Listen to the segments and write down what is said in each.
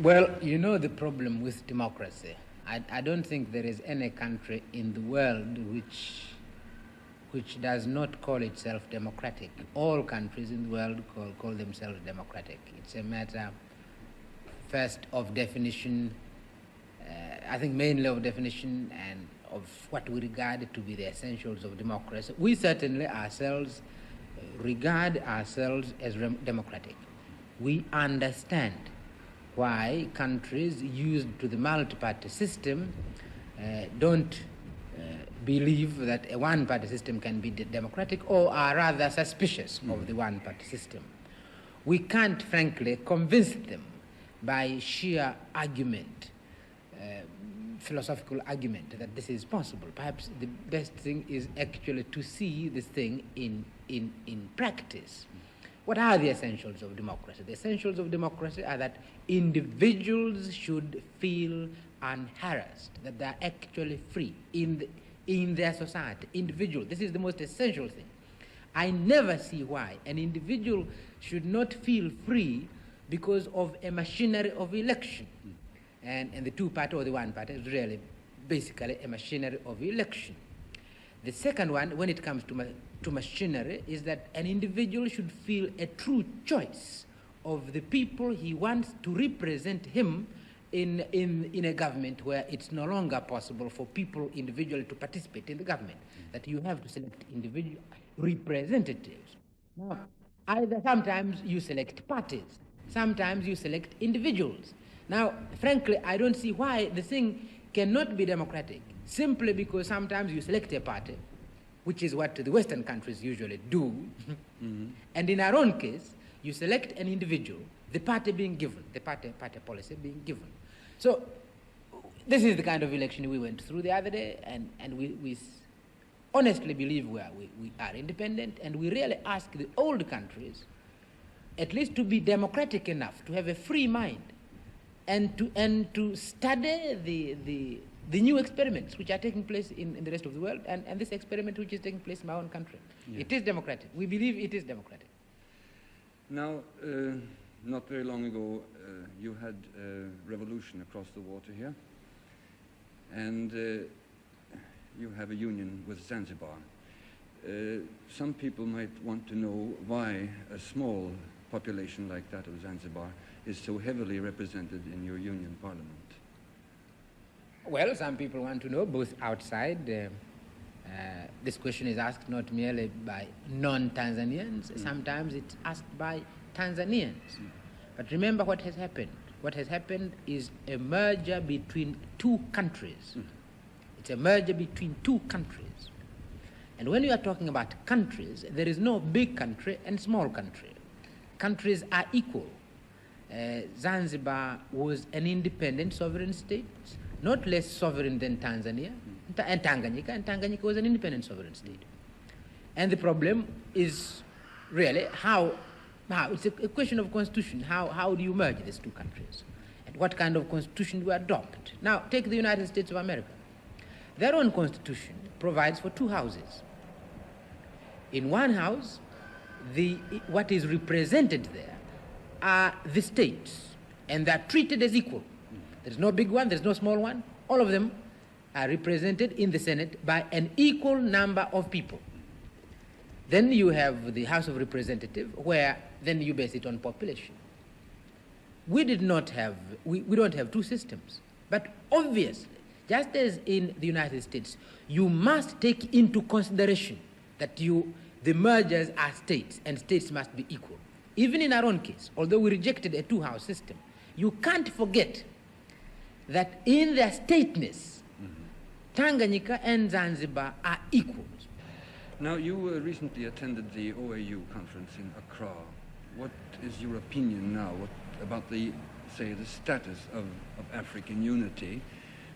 Well, you know the problem with democracy. I don't think there is any country in the world which does not call itself democratic. All countries in the world call themselves democratic. It's a matter, first, of definition, I think mainly of definition and of what we regard to be the essentials of democracy. We certainly ourselves regard ourselves as democratic. We understand why countries used to the multi-party system don't believe that a one-party system can be democratic, or are rather suspicious of the one-party system. We can't, frankly, convince them by sheer argument, philosophical argument, that this is possible. Perhaps the best thing is actually to see this thing in practice. What are the essentials of democracy? The essentials of democracy are that individuals should feel unharassed, that they are actually free in their society. Individual, this is the most essential thing. I never see why an individual should not feel free because of a machinery of election. And the two-party or the one-party is really basically a machinery of election. The second one, when it comes to machinery, is that an individual should feel a true choice of the people he wants to represent him in a government where it's no longer possible for people individually to participate in the government, that you have to select individual representatives. Now, either sometimes you select parties, sometimes you select individuals. Now, frankly, I don't see why the thing cannot be democratic, simply because sometimes you select a party, which is what the Western countries usually do, and in our own case, you select an individual, the party being given, the party policy being given. So this is the kind of election we went through the other day, and we honestly believe we are independent, and we really ask the old countries at least to be democratic enough, to have a free mind, and to study the new experiments which are taking place in the rest of the world, and this experiment which is taking place in my own country. Yeah. It is democratic. We believe it is democratic. Now, not very long ago, you had a revolution across the water here, and you have a union with Zanzibar. Some people might want to know why a small population like that of Zanzibar is so heavily represented in your union parliament. Well, some people want to know, both outside. This question is asked not merely by non-Tanzanians, sometimes it's asked by Tanzanians. But remember what has happened. What has happened is a merger between two countries. It's a merger between two countries. And when you are talking about countries, there is no big country and small country. Countries are equal. Zanzibar was an independent sovereign state, not less sovereign than Tanzania, and Tanganyika was an independent sovereign state. And the problem is really how it's a question of constitution. How do you merge these two countries? And what kind of constitution do you adopt? Now, take the United States of America. Their own constitution provides for two houses. In one house, what is represented there are the states, and they're treated as equal. There's no big one, there's no small one. All of them are represented in the Senate by an equal number of people. Then you have the House of Representatives, where then you base it on population. We don't have two systems. But obviously, just as in the United States, you must take into consideration that the mergers are states, and states must be equal. Even in our own case, although we rejected a two-house system, you can't forget that in their stateness, Tanganyika and Zanzibar are equals. Now, you recently attended the OAU conference in Accra. What is your opinion now about the status of African unity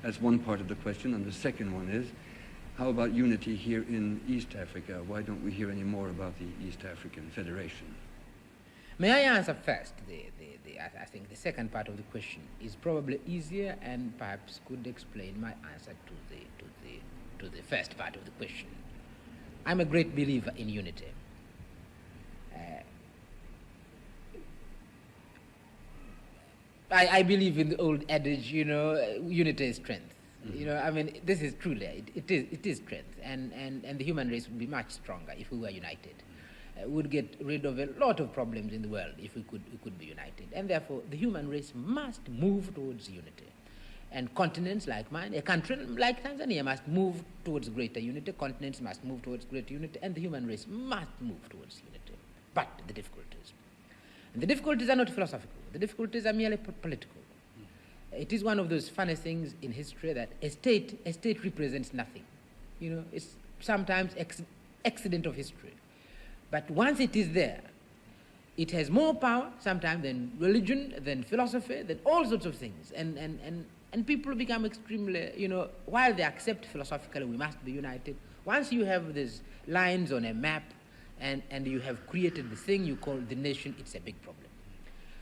as one part of the question? And the second one is, how about unity here in East Africa? Why don't we hear any more about the East African Federation? May I answer first? I think the second part of the question is probably easier and perhaps could explain my answer to the first part of the question. I'm a great believer in unity. I believe in the old adage, you know, unity is strength. You know, I mean, this is truly, it is strength, and the human race would be much stronger if we were united. Would get rid of a lot of problems in the world if we could be united, and therefore the human race must move towards unity. And continents like mine, a country like Tanzania must move towards greater unity, continents must move towards greater unity, and the human race must move towards unity. But the difficulties. And the difficulties are not philosophical, the difficulties are merely political. It is one of those funny things in history that a state represents nothing. You know, it's sometimes accident of history. But once it is there, it has more power sometimes than religion, than philosophy, than all sorts of things. And people become extremely, you know, while they accept philosophically we must be united, once you have these lines on a map and you have created the thing you call the nation, it's a big problem.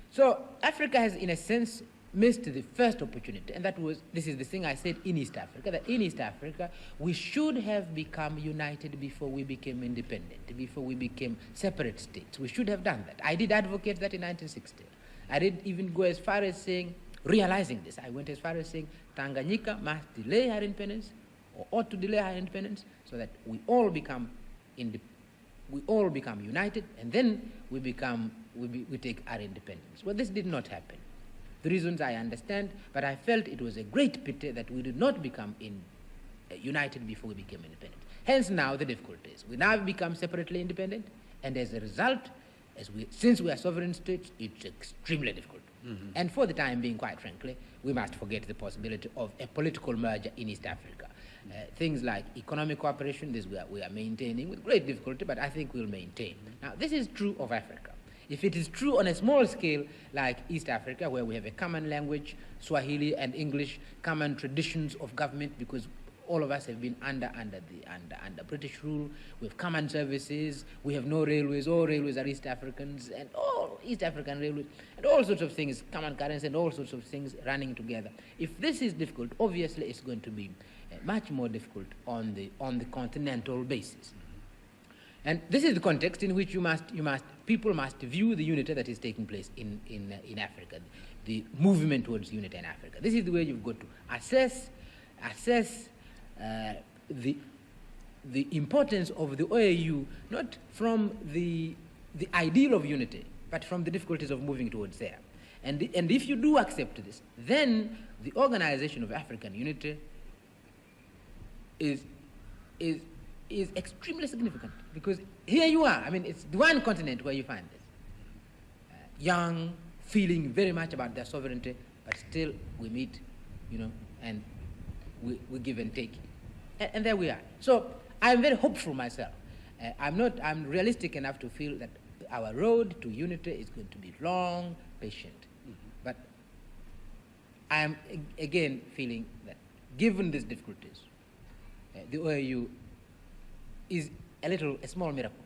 So Africa has, in a sense, missed the first opportunity, and that was, this is the thing I said in East Africa, that in East Africa we should have become united before we became independent, before we became separate states. We should have done that. I did advocate that in 1960. I did even go as far as saying, realizing this, I went as far as saying Tanganyika must delay her independence, or ought to delay her independence, so that we all become united, and then we take our independence. Well, this did not happen. The reasons I understand, but I felt it was a great pity that we did not become united before we became independent. Hence now the difficulties. We now become separately independent, and as a result, since we are sovereign states, it's extremely difficult. Mm-hmm. And for the time being, quite frankly, we must forget the possibility of a political merger in East Africa. Things like economic cooperation, this we are maintaining with great difficulty, but I think we'll maintain. Now, this is true of Africa. If it is true on a small scale like East Africa, where we have a common language, Swahili and English, common traditions of government, because all of us have been under British rule, we have common services, we have no railways, all railways are East Africans, and all East African railways, and all sorts of things, common currency and all sorts of things running together. If this is difficult, obviously it's going to be much more difficult on the continental basis. And this is the context in which people must view the unity that is taking place in Africa, the movement towards unity in Africa. This is the way you've got to assess the importance of the OAU, not from the ideal of unity, but from the difficulties of moving towards there. And if you do accept this, then the organization of African unity is extremely significant, because here you are. I mean, it's the one continent where you find this. Young, feeling very much about their sovereignty, but still we meet, you know, and we give and take. And there we are. So I'm very hopeful myself. I'm realistic enough to feel that our road to unity is going to be long, patient. Mm-hmm. But I am again feeling that given these difficulties, the OAU is a small miracle.